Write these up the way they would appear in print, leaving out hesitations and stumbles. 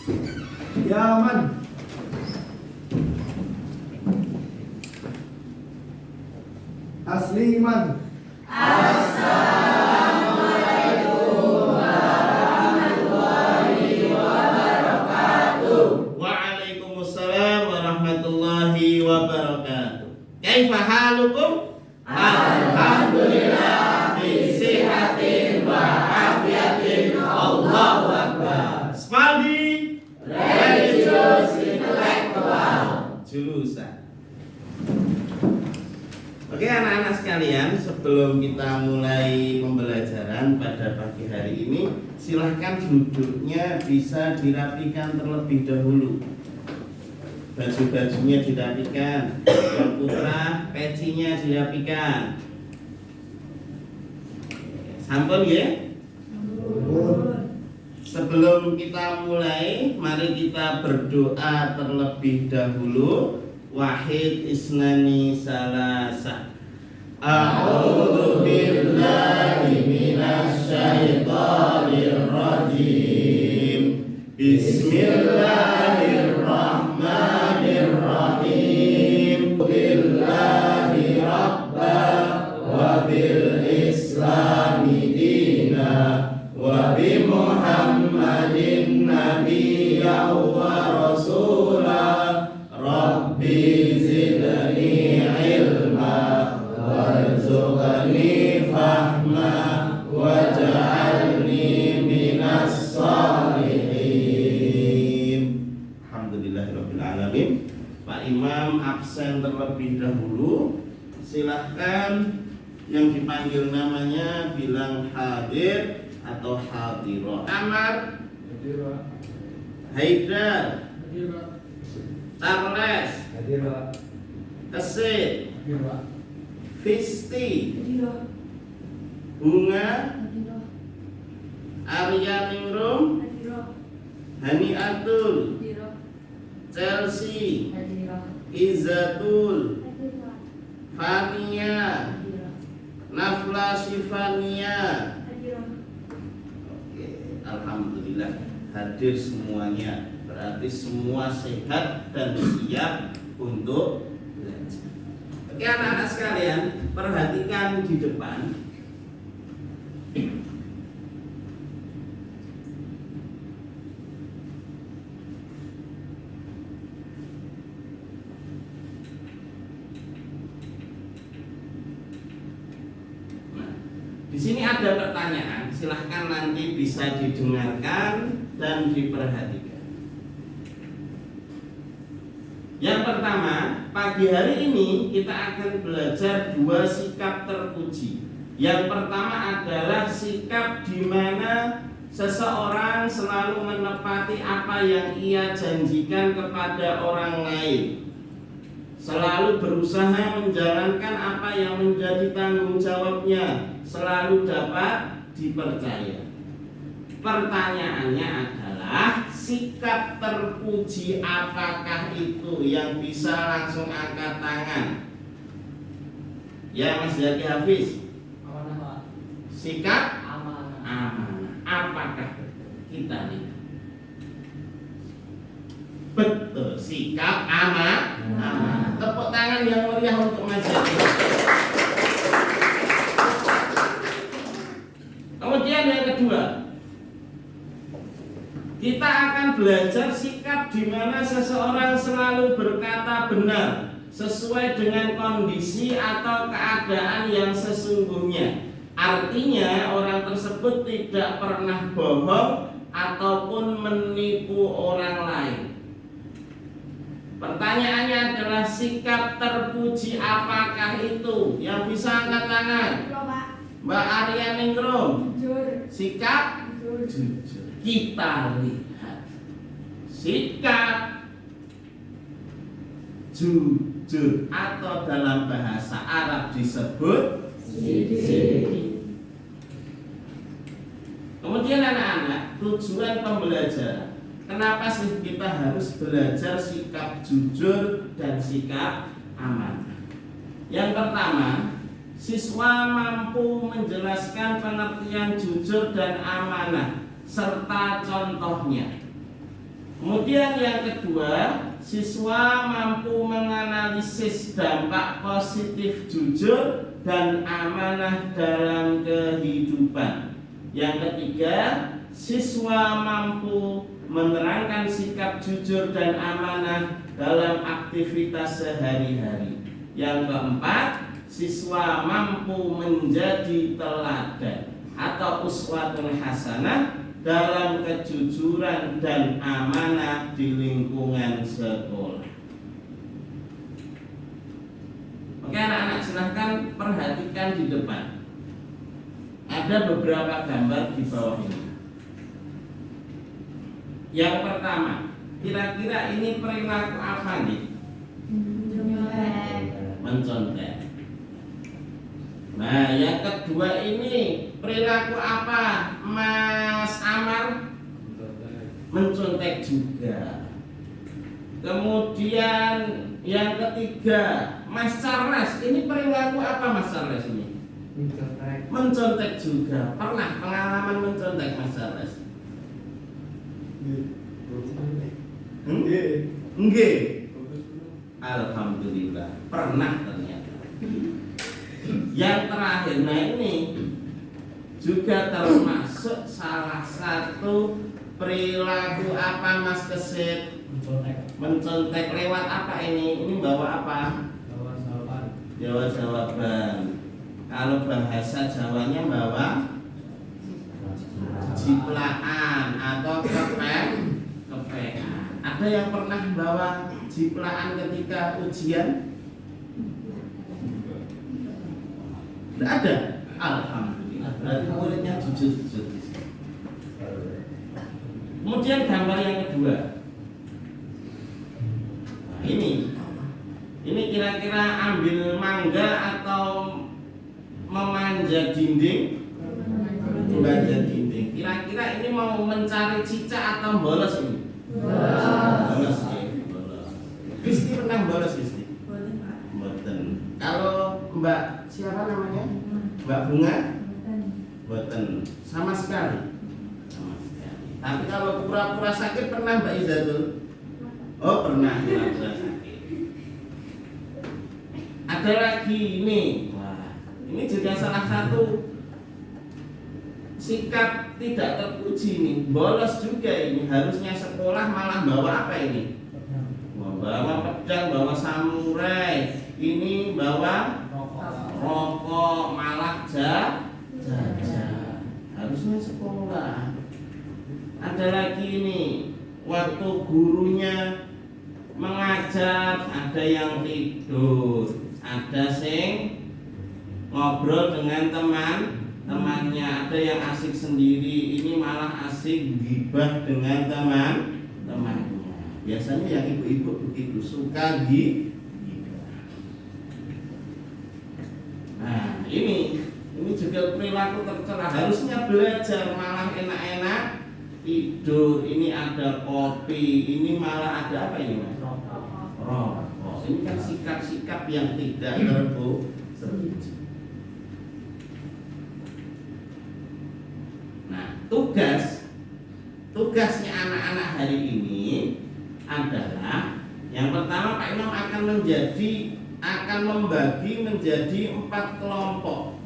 Yaman. Asliman. Waalaikumsalam warahmatullahi wabarakatuh. Kaifa halukum? Alhamdulillah fi sihatin wa afiatin. Allahu akbar. Spaldi religious intelektual jurusan. Oke anak-anak sekalian, sebelum kita mulai pembelajaran pada pagi hari ini, silahkan duduknya bisa dirapikan terlebih dahulu. Baju-bajunya dirapikan, yang putra pecinya dirapikan. Sampun ya? Sebelum kita mulai, mari kita berdoa terlebih dahulu. Wahid isnani salasa. A'udzu billahi minasy syaithanir rajim. Bismillahirrahmanirrahim. Billahi rabba wa bil islami dina wa bi Muhammadin nabiyya wa rasulah. Rabbi zidni ilma warzuqni fahma waj'alni minas shalihin. Alhamdulillahirabbil alamin. Pak Imam absen terlebih dahulu. Silahkan yang dipanggil namanya bilang hadir atau hadirah. Amar, Haidar, Charles, Kesit, Fisti, Bunga, Arya Ningrum, Hani Atul, Chelsea, Izatul, Fania, Nafla Sifania. Oke, alhamdulillah hadir semuanya. Berarti semua sehat dan siap untuk belajar. Oke anak-anak sekalian, perhatikan di depan. Nah, di sini ada pertanyaan, silahkan nanti bisa didengarkan dan diperhatikan. Yang pertama, pagi hari ini kita akan belajar dua sikap terpuji. Yang pertama adalah sikap di mana seseorang selalu menepati apa yang ia janjikan kepada orang lain, selalu berusaha menjalankan apa yang menjadi tanggung jawabnya, selalu dapat dipercaya. Pertanyaannya adalah sikap terpuji apakah itu? Yang bisa langsung angkat tangan. Ya Mas Zaki Hafiz. Sikap amanah. Apakah kita lihat? Betul, sikap amanah. Tepuk tangan yang meriah untuk Mas Zaki. Kemudian yang kedua, kita akan belajar sikap di mana seseorang selalu berkata benar sesuai dengan kondisi atau keadaan yang sesungguhnya. Artinya orang tersebut tidak pernah bohong ataupun menipu orang lain. Pertanyaannya adalah sikap terpuji apakah itu? Yang bisa angkat tangan. Mbak Arya Ningrum. Sikap jujur. Kita lihat sikap jujur atau dalam bahasa Arab disebut sidq. Kemudian anak-anak, tujuan pembelajaran, kenapa sih kita harus belajar sikap jujur dan sikap amanah? Yang pertama, siswa mampu menjelaskan pengertian jujur dan amanah serta contohnya. Kemudian yang kedua, siswa mampu menganalisis dampak positif jujur dan amanah dalam kehidupan. Yang ketiga, siswa mampu menerangkan sikap jujur dan amanah dalam aktivitas sehari-hari. Yang keempat, siswa mampu menjadi teladan atau uswatun hasanah dalam kejujuran dan amanah di lingkungan sekolah. Oke anak-anak, silahkan perhatikan di depan. Ada beberapa gambar di bawah ini. Yang pertama, kira-kira ini perilaku apa nih? Mencontek. Nah, yang kedua ini perilaku apa, Mas Amar? Mencontek juga. Kemudian yang ketiga, Mas Charles, ini perilaku apa Mas Charles ini? Mencontek. Mencontek juga. Pernah pengalaman mencontek Mas Charles? Nggih. Alhamdulillah, pernah ternyata. Yang terakhir, nah ini juga termasuk salah satu perilaku apa Mas Kesit? Mencontek lewat apa ini? Ini bawa apa? Jawaban. Kalau bahasa Jawanya bawa jiplaan atau kepean. Ada yang pernah bawa jiplaan ketika ujian? Tidak ada. Alhamdulillah. Berarti muridnya jujur. Kemudian gambar yang kedua. Nah, ini kira-kira ambil mangga atau memanjat dinding? Memanjat dinding. Kira-kira ini mau mencari cicak atau bolos ini? Bolos. Kristi pernah bolos Kristi? Boten. Kalau Mbak siapa namanya? Mbak Bunga? Boten. Sama sekali. Tapi kalau pura-pura sakit pernah Mbak Izatul? Oh pernah pura-pura sakit. Ada lagi ini. Wah, ini juga salah satu sikap tidak terpuji nih. Bolos juga ini. Harusnya sekolah malah bawa apa ini? Bawa pedang, bawa samurai. Ini bawa rokok, malah jajah. Harusnya sekolah. Ada lagi ini, waktu gurunya mengajar, ada yang tidur, ada sing ngobrol dengan temannya, ada yang asik sendiri, ini malah asik gibah dengan temannya. Biasanya yang ibu-ibu begitu suka gibah. Nah, ini juga perilaku tercela. Harusnya belajar, malah enak-enak tidur. Ini ada kopi, ini malah ada apa ini Mas? Rokok. Ini kan sikap-sikap yang tidak terpuji. Nah, tugasnya anak-anak hari ini adalah yang pertama Pak Imam akan membagi menjadi 4 kelompok.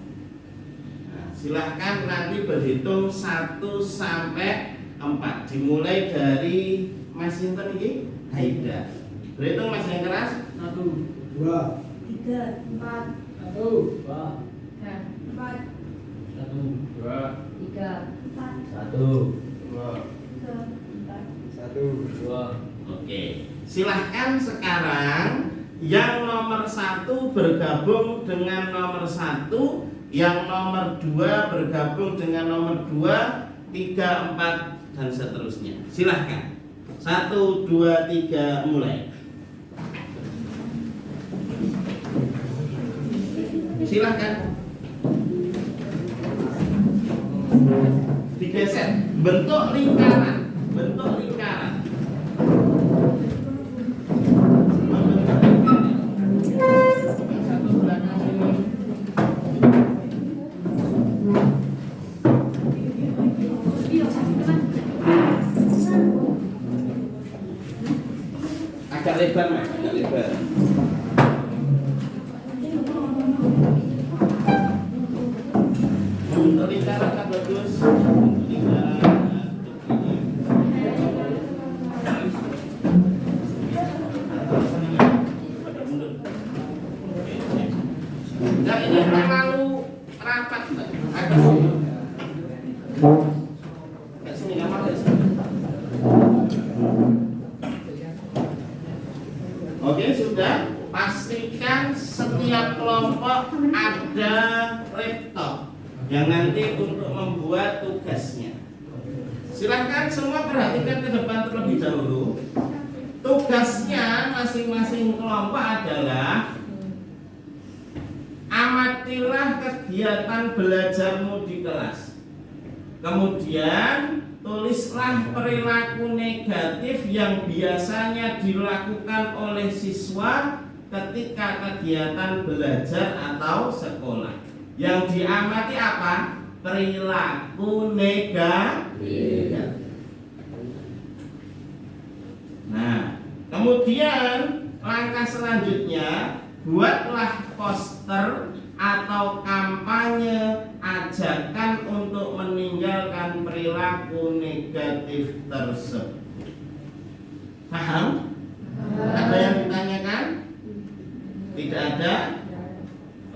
Nah, silahkan nanti berhitung 1 sampai 4. Dimulai dari Mas Sinten ini Haida. Berhitung Mas yang keras. 1, 2, 3, 4, 1, 2, 4, 1, 2, 3, 4, 1, 2, 1, 2. Oke. Silahkan sekarang yang nomor 1 bergabung dengan nomor 1, yang nomor 2 bergabung dengan nomor 2, 3, 4 dan seterusnya. Silahkan. 1, 2, 3 mulai. Silahkan. Digeser. Bentuk lingkaran. Yang satu belakang sini. ini terlalu rapat, Mbak. Agak sini, nggak mau sini. Oke, sudah. Pastikan setiap kelompok ada laptop yang nanti untuk membuat tugasnya. Silahkan semua perhatikan ke depan terlebih dahulu. Tugasnya masing-masing kelompok adalah amatilah kegiatan belajarmu di kelas. Kemudian tulislah perilaku negatif yang biasanya dilakukan oleh siswa ketika kegiatan belajar atau sekolah. Yang diamati apa? Perilaku negatif. Nah, kemudian langkah selanjutnya, buatlah poster atau kampanye ajakan untuk meninggalkan perilaku negatif tersebut. Paham? Ada yang ditanyakan? Tidak ada?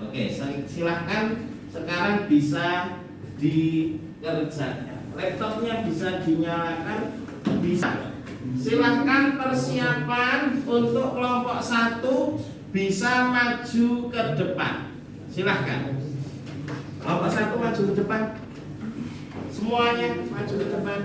Oke, silahkan sekarang bisa dikerjakan. Laptopnya bisa dinyalakan, bisa. Silahkan persiapan untuk kelompok 1 bisa maju ke depan. Silahkan. Kelompok 1 maju ke depan. Semuanya maju ke depan.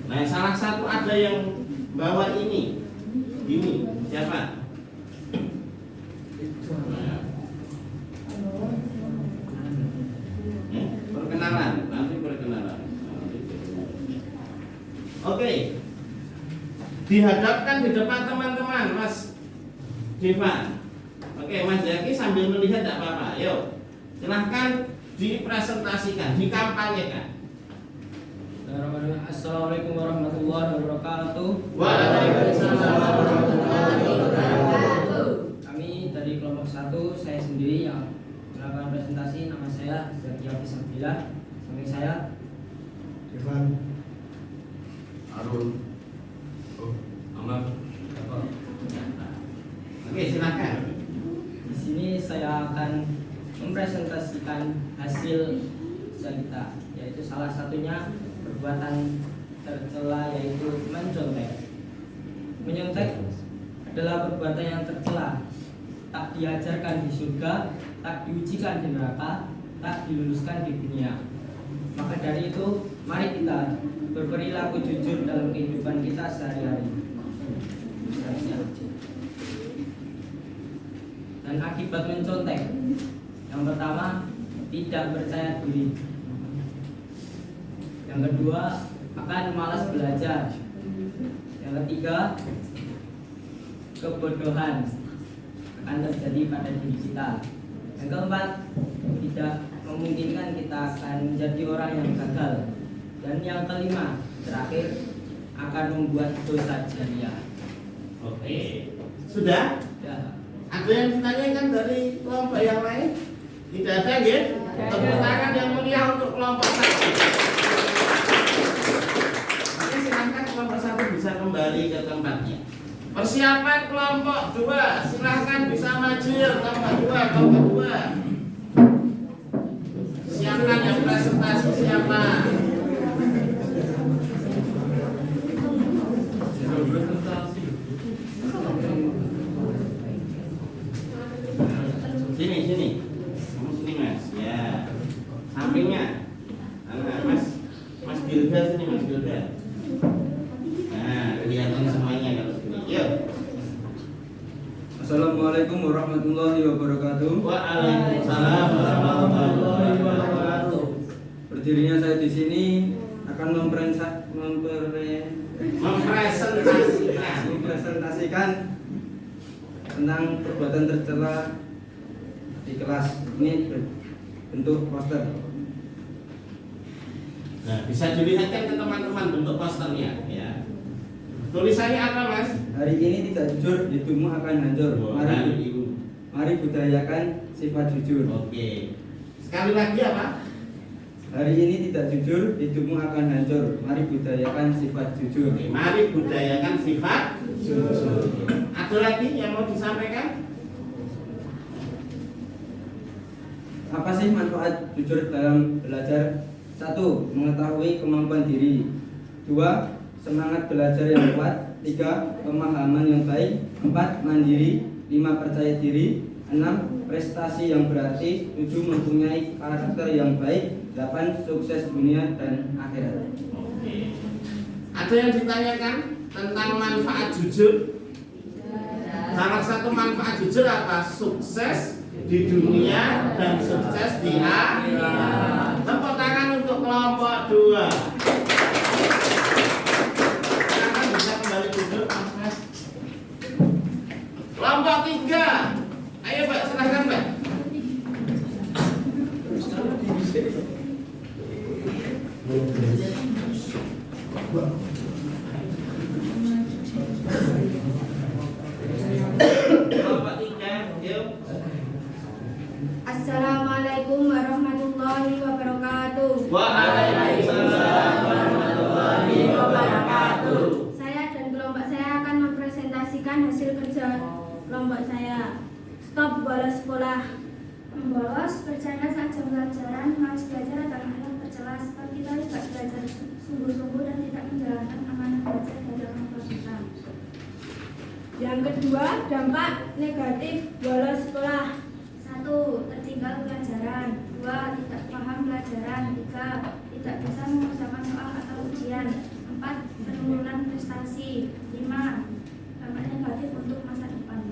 Nah, salah satu ada yang bawa ini. Ini siapa? Perkenalan, nanti perkenalan. Oke. Dihadapkan di depan teman-teman, Mas Devan. Oke, Mas Zaki sambil melihat tidak apa-apa. Yuk, silahkan dipresentasikan, dikampanyekan. Assalamualaikum warahmatullahi wabarakatuh. Waalaikumsalam warahmatullahi wabarakatuh. Kami dari kelompok 1, saya sendiri yang melakukan presentasi. Nama saya Zaki Hafiz Abdillah. Samping saya Devan. Arun. Ahmad. Oke, silakan. di sini saya akan mempresentasikan hasil kita, yaitu salah satunya perbuatan tercela, yaitu mencontek. Menyontek adalah perbuatan yang tercela, tak diajarkan di surga, tak diujikan di neraka, tak diluluskan di dunia. Maka dari itu, mari kita berperilaku jujur dalam kehidupan kita sehari-hari. Dan akibat mencontek, yang pertama, tidak percaya diri. Yang kedua, akan malas belajar. Yang ketiga, kebodohan akan terjadi pada diri kita. Yang keempat, tidak memungkinkan kita akan menjadi orang yang gagal. Dan yang kelima, terakhir, akan membuat dosa jariah. Oke, sudah? Ya. Ada yang ditanyakan dari kelompok yang lain? Tidak ada, ya? Tepuk tangan yang meriah untuk kelompok 1. Oke, silahkan kelompok 1 bisa kembali ke tempatnya. Persiapan kelompok 2, silahkan bisa maju ya, kelompok 2. Siapkan yang presentasi siapa? Sini. Kamu sini, Mas. Ya. Sampingnya. Mas Gilda sini, Mas Gilda. Nah, kelihatan semuanya kalau sini. Yuk. Assalamualaikum warahmatullahi wabarakatuh. Waalaikumsalam warahmatullahi wabarakatuh. Berdirinya saya di sini akan mempresentasikan tentang perbuatan tercela di kelas. Ini bentuk poster. Nah, bisa dilihatkan ke teman-teman bentuk posternya, ya. Tulisannya apa, Mas? Hari ini tidak jujur, hidupmu akan hancur. Mari budayakan sifat jujur. Oke. Sekali lagi apa? hari ini tidak jujur, hidupmu akan hancur. Mari budayakan sifat jujur. Oke, mari budayakan sifat jujur. Ada lagi yang mau disampaikan? Apa sih manfaat jujur dalam belajar? 1. Mengetahui kemampuan diri. 2. Semangat belajar yang kuat. 3. Pemahaman yang baik. 4. Mandiri. 5. Percaya diri. 6. Prestasi yang berarti. 7. Mempunyai karakter yang baik. 8. Sukses dunia dan akhirat. Oke. Ada yang ditanyakan tentang manfaat jujur? Salah satu manfaat jujur apa? Sukses di dunia dan sukses di akhirat. Tepuk tangan untuk kelompok 2. Silakan bisa kembali duduk, Mas. Kelompok 3. Ayo, Mbak, silahkan, Mbak. Kelompok 3, yuk. Assalamualaikum warahmatullahi wabarakatuh. Waalaikumsalam warahmatullahi wabarakatuh. Saya dan kelompok saya akan mempresentasikan hasil kerja kelompok saya. Stop bolos sekolah. Membolos bercanda saat jam pelajaran, malas belajar adalah tercela sebab kita tidak belajar sungguh-sungguh dan tidak menjalankan amanah belajar dari orang tua kita. Yang kedua, dampak negatif bolos sekolah. 1. Tertinggal pelajaran. 2. Tidak paham pelajaran. 3. Tidak bisa mengerjakan soal atau ujian. 4. Penurunan prestasi. 5. Dampak negatif untuk masa depan.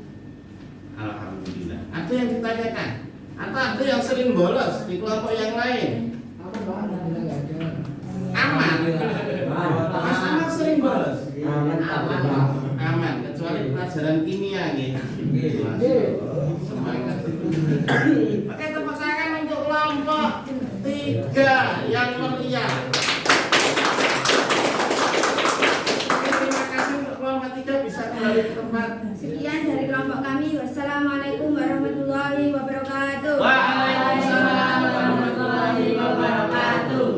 Alhamdulillah. Ada yang ditanyakan? Atau ada yang sering bolos di kelompok yang lain? Aman. Mas Ahmad sering bolos? Aman. Kecuali pelajaran kimia gitu. Semangat. Oke, tepuk tangan untuk kelompok 3 yang meriah. Oke, terima kasih untuk kelompok 3 bisa kembali ke tempat. Sekian dari kelompok kami. Wassalamualaikum warahmatullahi wabarakatuh. Waalaikumsalam warahmatullahi wabarakatuh.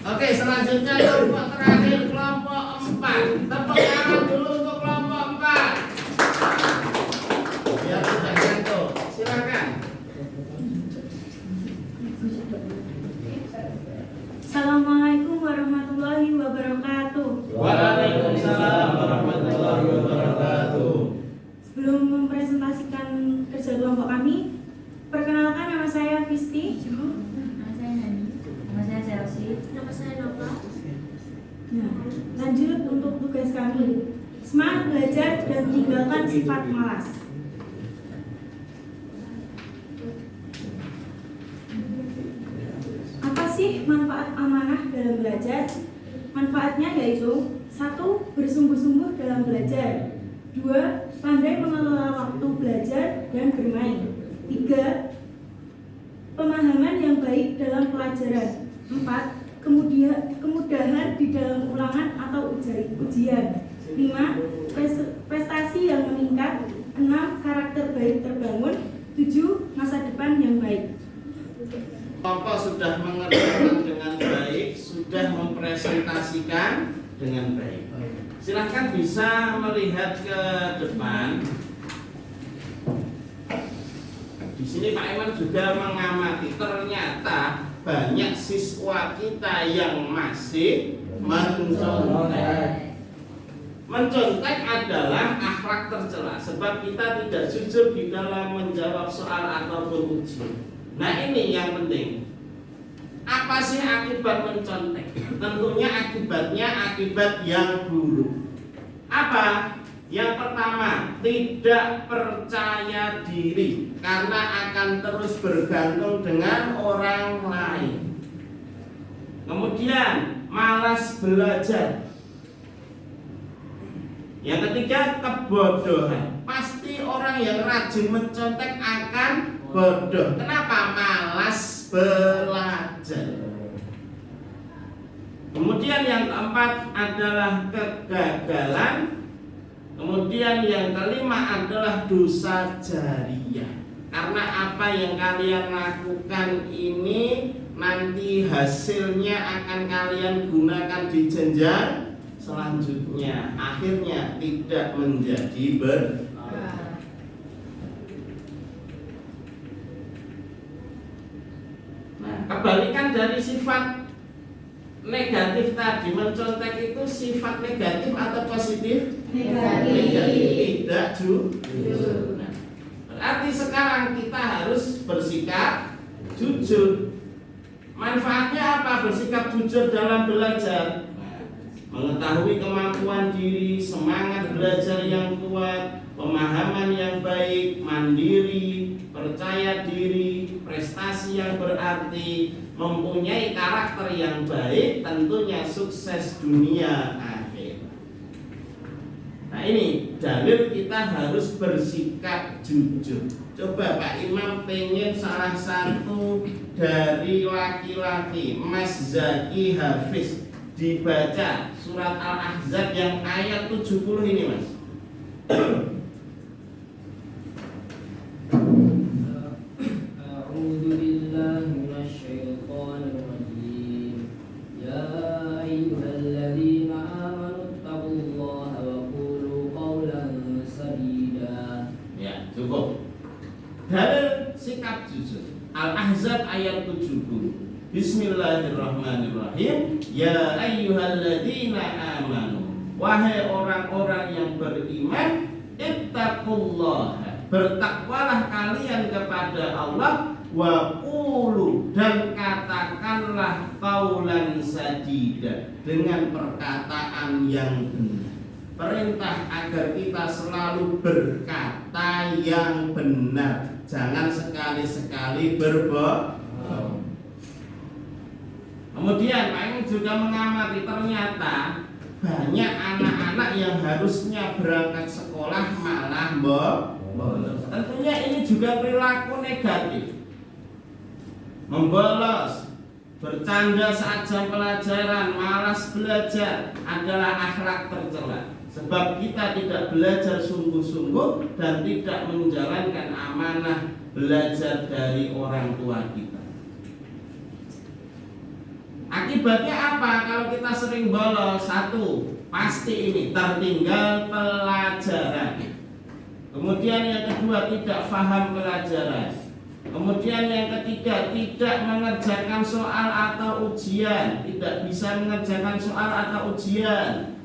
Oke, selanjutnya kelompok terakhir, kelompok 4. Tepuk tangan dulu untuk kelompok 4. Biar tidak jatuh. Silakan. Assalamualaikum warahmatullahi wabarakatuh. Waalaikumsalam warahmatullahi wabarakatuh. Sebelum mempresentasikan kerja kelompok kami, perkenalkan nama saya Fisti. Nama saya Nani. Nama saya Chelsea. Nama saya Nova. Nah, Lanjut untuk tugas kami. Semangat belajar dan tinggalkan sifat malas. Apa sih manfaat amanah dalam belajar? Manfaatnya yaitu 1. Bersungguh-sungguh dalam belajar. 2. Pandai mengelola waktu belajar dan bermain. 3. Pemahaman yang baik dalam pelajaran. 4. Kemudahan di dalam ulangan atau ujian. 5. Prestasi yang meningkat. 6. Karakter baik terbangun. 7. Masa depan yang baik. Kelompok sudah mengerjakan dengan baik, sudah mempresentasikan dengan baik. Silahkan bisa melihat ke depan. Di sini Pak Iman juga mengamati, ternyata banyak siswa kita yang masih mencontek. Mencontek adalah akhlak tercela, sebab kita tidak jujur di dalam menjawab soal ataupun ujian. Nah, ini yang penting. Apa sih akibat mencontek? Tentunya akibatnya akibat yang buruk. Apa? Yang pertama, tidak percaya diri karena akan terus bergantung dengan orang lain. Kemudian, malas belajar. Yang ketiga, kebodohan. Pasti orang yang rajin mencontek akan bodoh. Kenapa? Malas belajar. Kemudian yang keempat adalah kegagalan. Kemudian yang kelima adalah dosa jariah. Karena apa yang kalian lakukan ini nanti hasilnya akan kalian gunakan di jenjang selanjutnya, akhirnya tidak menjadi Nah, kebalikan dari sifat negatif tadi, mencontek itu sifat negatif atau positif? Negatif, tidak jujur. Nah, berarti sekarang kita harus bersikap jujur. Manfaatnya apa bersikap jujur dalam belajar? Mengetahui kemampuan diri, semangat belajar yang kuat, pemahaman yang baik, mandiri, percaya diri, prestasi yang berarti, mempunyai karakter yang baik, tentunya sukses dunia akhir. Nah ini dalil kita harus bersikap jujur. Coba Pak Imam pengen salah satu dari laki-laki Mas Zaki Hafiz dibaca surat Al-Ahzab yang ayat 70 ini Mas. A'udzu billahi minasyaitonir rajim. Ya ayyuhalladzina amanu taqullaha wa qulu qawlan sadida. Ya, cukup. Dalil sikap jujur. Al-Ahzab ayat 70. Bismillahirrahmanirrahim. Ya ayyuhalladzina amanu, wahai orang-orang yang beriman, ittaqullaha, bertakwalah kalian kepada Allah, wa qulu, dan katakanlah qaulan sadida, dengan perkataan yang benar. Perintah agar kita selalu berkata yang benar, jangan sekali-sekali berbohong. Kemudian Pak Imam juga mengamati ternyata banyak anak-anak yang harusnya berangkat sekolah malah bolos. Tentunya ini juga perilaku negatif. Membolos, bercanda saat jam pelajaran, malas belajar adalah akhlak tercela. Sebab kita tidak belajar sungguh-sungguh dan tidak menjalankan amanah belajar dari orang tua kita. Akibatnya apa kalau kita sering bolos? Satu, pasti ini tertinggal pelajaran. Kemudian yang kedua, tidak paham pelajaran. Kemudian yang ketiga, tidak mengerjakan soal atau ujian, tidak bisa mengerjakan soal atau ujian.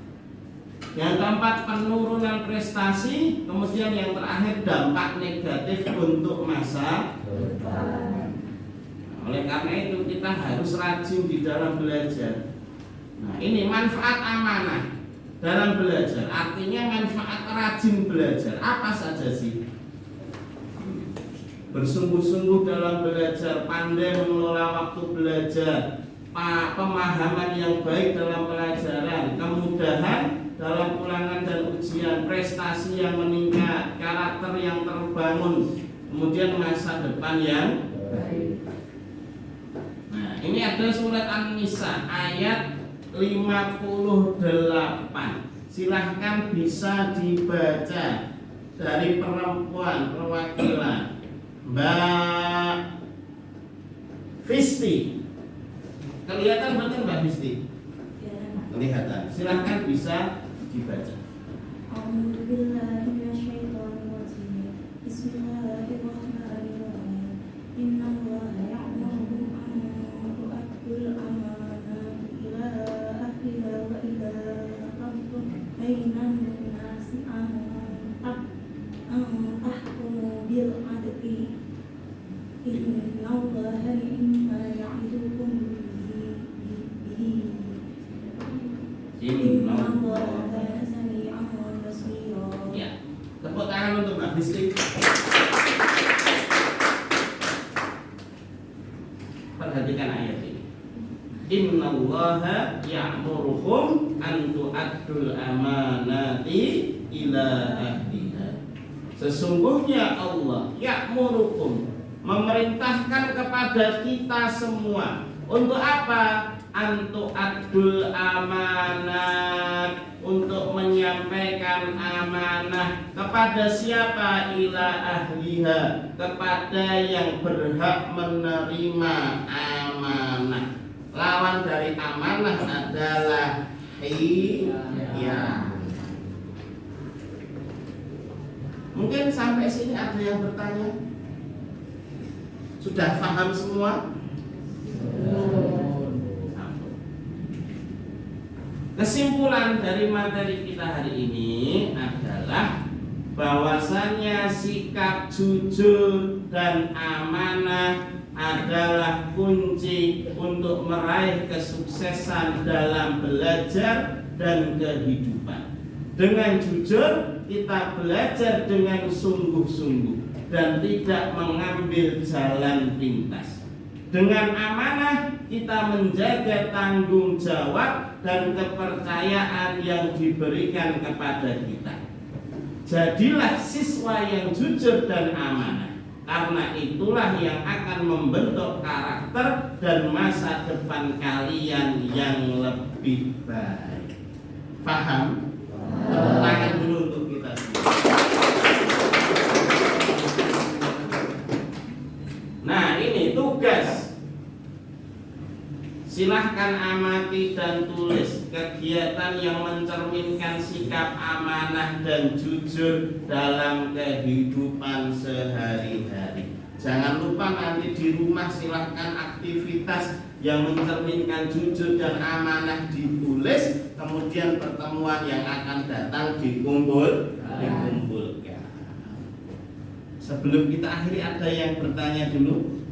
Yang keempat, penurunan prestasi. Kemudian yang terakhir, dampak negatif untuk masa depan. Oleh karena itu kita harus rajin di dalam belajar. Nah ini manfaat amanah dalam belajar. Artinya manfaat rajin belajar. Apa saja sih? Bersungguh-sungguh dalam belajar, pandai mengelola waktu belajar, pemahaman yang baik dalam pelajaran, kemudahan dalam ulangan dan ujian, prestasi yang meningkat, karakter yang terbangun, kemudian masa depan yang baik. Ini ada surat An-Nisa ayat 58. Silahkan bisa dibaca dari perempuan perwakilan Mbak Fisti. Kelihatan betul Mbak Fisti? Kelihatan. Silahkan bisa dibaca. Bismillahirrahmanirrahim. Innallaha ya'murukum an tu'addul amanati ila ahliha wa idza hakamtum bainan nasi an tahkumu bil adli. Innallaha ni'ma ya'idukum bihi. Innallaha kana sami'an basira. Ya. Tepuk tangan untuk Mbak Fisti. Perhatikan ayat ini. Innallaha ya'murukum an tu'addul amanati ila ahliha. Sesungguhnya Allah ya'murukum, memerintahkan kepada kita semua untuk apa? Antu adul amanat, untuk menyampaikan amanah kepada siapa? Ila ahliha, kepada yang berhak menerima amanah. Lawan dari amanah adalah khiyanah. Mungkin sampai sini ada yang bertanya? Sudah paham semua? Kesimpulan dari materi kita hari ini adalah bahwasannya sikap jujur dan amanah adalah kunci untuk meraih kesuksesan dalam belajar dan kehidupan. Dengan jujur kita belajar dengan sungguh-sungguh dan tidak mengambil jalan pintas. Dengan amanah kita menjaga tanggung jawab dan kepercayaan yang diberikan kepada kita. Jadilah siswa yang jujur dan amanah, karena itulah yang akan membentuk karakter dan masa depan kalian yang lebih baik. Paham? Tepuk tangan dulu untuk kita semua. Nah, ini tugas. Silahkan amati dan tulis kegiatan yang mencerminkan sikap amanah dan jujur dalam kehidupan sehari-hari. Jangan lupa nanti di rumah silahkan aktivitas yang mencerminkan jujur dan amanah ditulis. Kemudian pertemuan yang akan datang dikumpulkan. Sebelum kita akhiri, ada yang bertanya dulu?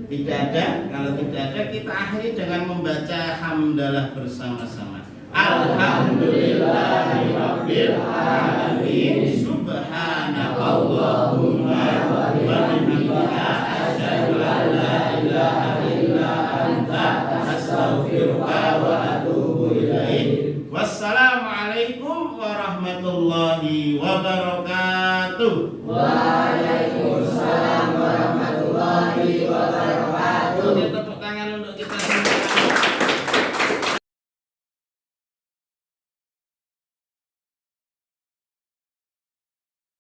Tidak ada? Kalau tidak ada, kita akhiri dengan membaca hamdalah bersama-sama. Alhamdulillahirabbil alamin. Subhanakallahumma wa bihamdika asyhadu an la ilaha illa anta astaghfiruka wa atubu ilaik. Wassalamualaikum warahmatullahi wabarakatuh. Waalaikumsalam warahmatullahi wabarakatuh.